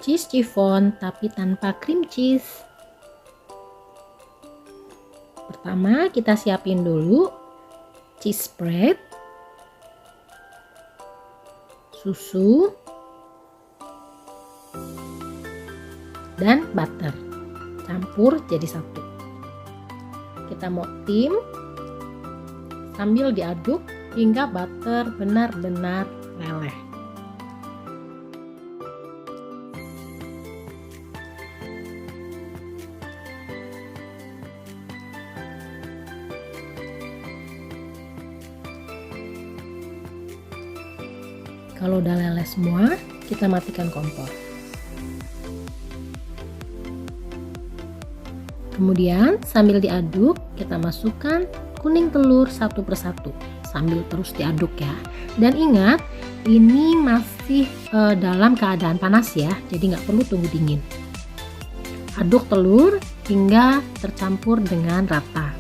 cheese chiffon tapi tanpa cream cheese. Pertama kita siapin dulu cheese spread, susu, dan butter. Campur jadi satu. Kita mau tim sambil diaduk hingga butter benar-benar meleleh. Kalau udah leleh semua, kita matikan kompor. Kemudian sambil diaduk, kita masukkan kuning telur satu persatu sambil terus diaduk ya. Dan ingat, ini masih dalam keadaan panas ya, jadi nggak perlu tunggu dingin. Aduk telur hingga tercampur dengan rata.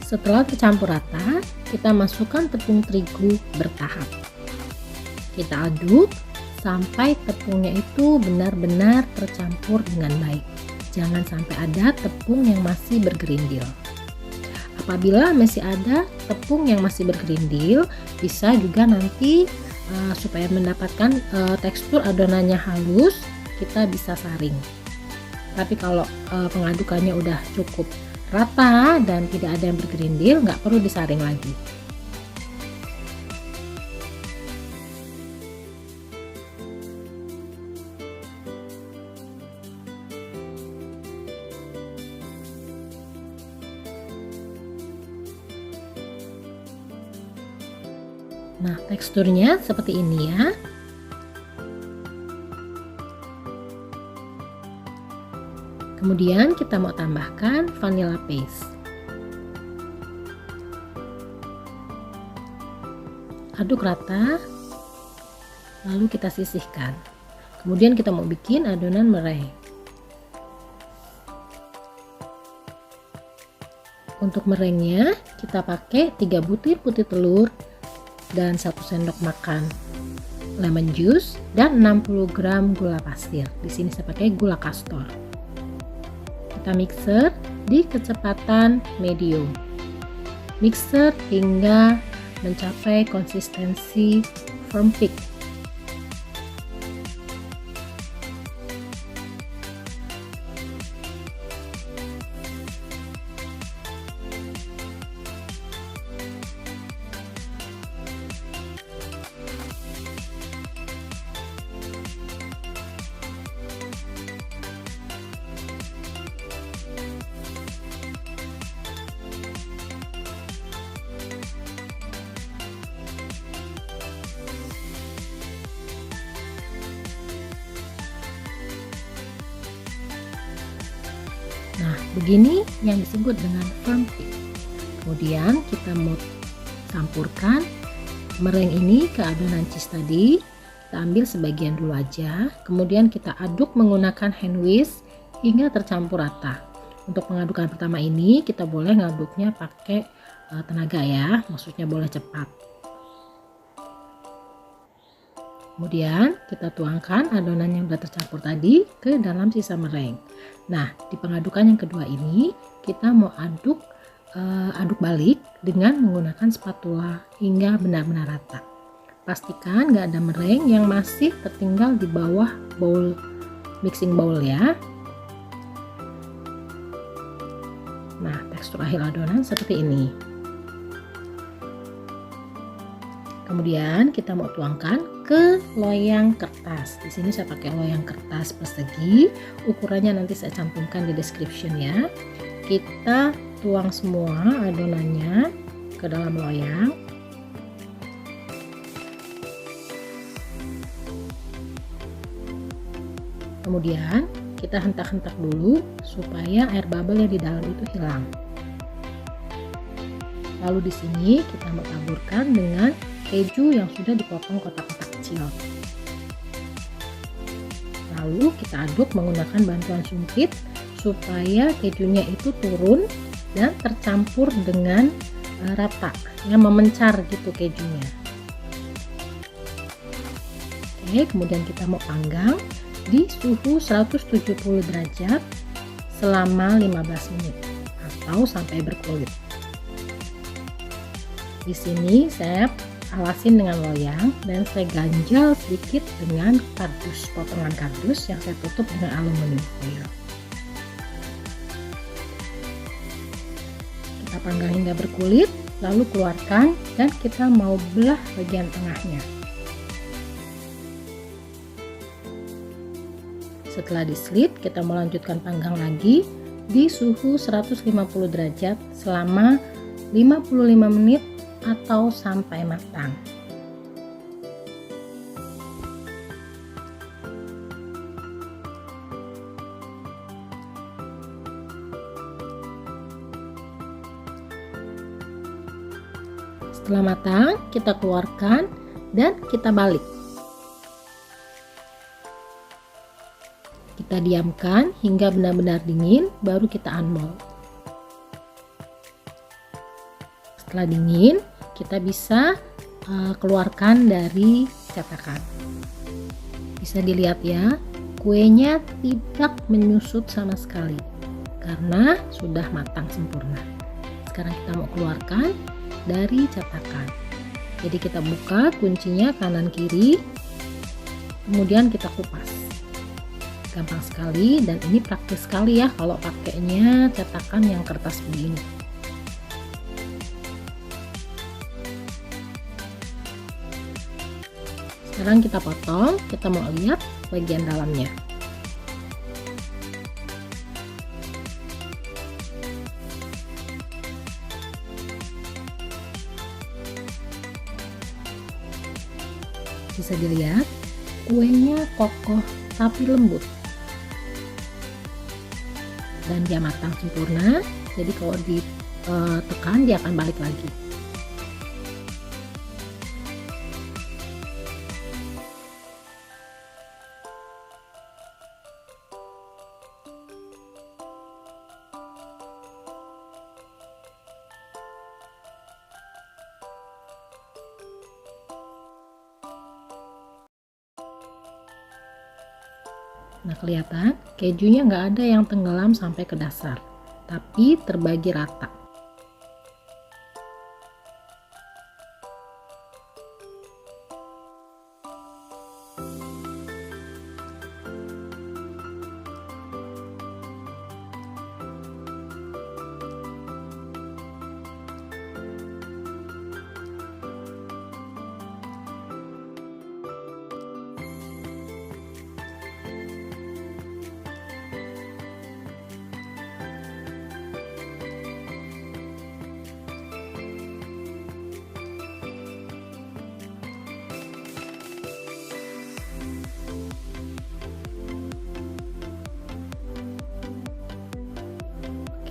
Setelah tercampur rata, kita masukkan tepung terigu bertahap. Kita aduk sampai tepungnya itu benar-benar tercampur dengan baik. Jangan sampai ada tepung yang masih bergerindil. Apabila masih ada tepung yang masih bergerindil, bisa juga nanti supaya mendapatkan tekstur adonannya halus, kita bisa saring. Tapi kalau pengadukannya udah cukup rata dan tidak ada yang bergerindil, nggak perlu disaring lagi. Nah, teksturnya seperti ini ya. Kemudian kita mau tambahkan vanilla paste. Aduk rata, lalu kita sisihkan. Kemudian kita mau bikin adonan meringue. Untuk meringuenya kita pakai 3 butir putih telur dan 1 sendok makan lemon juice dan 60 gram gula pasir. Di sini saya pakai gula castor. Kita mixer di kecepatan medium. Mixer hingga mencapai konsistensi firm thick. Nah, begini yang disebut dengan firm thick. Kemudian kita mau campurkan meringue ini ke adonan cheese tadi. Kita ambil sebagian dulu aja. Kemudian kita aduk menggunakan hand whisk hingga tercampur rata. Untuk pengadukan pertama ini kita boleh ngaduknya pakai tenaga ya, maksudnya boleh cepat. Kemudian kita tuangkan adonan yang sudah tercampur tadi ke dalam sisa meringue. Nah, di pengadukan yang kedua ini kita mau aduk balik dengan menggunakan spatula hingga benar-benar rata. Pastikan nggak ada meringue yang masih tertinggal di bawah mixing bowl ya. Nah, tekstur akhir adonan seperti ini. Kemudian kita mau tuangkan ke loyang kertas. Di sini saya pakai loyang kertas persegi. Ukurannya nanti saya cantumkan di description ya. Kita tuang semua adonannya ke dalam loyang. Kemudian kita hentak-hentak dulu supaya air bubble yang di dalam itu hilang. Lalu di sini kita mau taburkan dengan keju yang sudah dipotong kotak-kotak kecil. Lalu kita aduk menggunakan bantuan sumpit supaya kejunya itu turun dan tercampur dengan rata, yang memencar gitu kejunya. Kemudian kita mau panggang di suhu 170 derajat selama 15 menit atau sampai berkulit. Di sini saya alasin dengan loyang dan saya ganjal sedikit dengan kardus, potongan kardus yang saya tutup dengan aluminium foil. Kita panggang hingga berkulit, lalu keluarkan dan kita mau belah bagian tengahnya. Setelah dislit, kita mau lanjutkan panggang lagi di suhu 150 derajat selama 55 menit atau sampai matang. Setelah matang, kita keluarkan dan kita balik. Kita diamkan hingga benar-benar dingin, baru kita unmold. Setelah dingin, kita bisa keluarkan dari cetakan. Bisa dilihat ya, kuenya tidak menyusut sama sekali karena sudah matang sempurna. Sekarang kita mau keluarkan dari cetakan. Jadi kita buka kuncinya kanan kiri, kemudian kita kupas. Gampang sekali dan ini praktis sekali ya kalau pakainya cetakan yang kertas begini. Sekarang kita potong, kita mau lihat bagian dalamnya. Bisa dilihat, kuenya kokoh tapi lembut. Dan dia matang sempurna, jadi kalau ditekan dia akan balik lagi. Nah, kelihatan kejunya nggak ada yang tenggelam sampai ke dasar, tapi terbagi rata.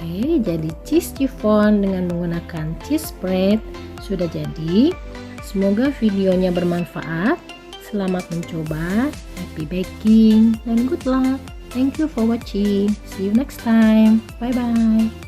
Oke, jadi cheese chiffon dengan menggunakan cheese spread sudah jadi. Semoga videonya bermanfaat. Selamat mencoba, happy baking, dan good luck. Thank you for watching. See you next time. Bye bye.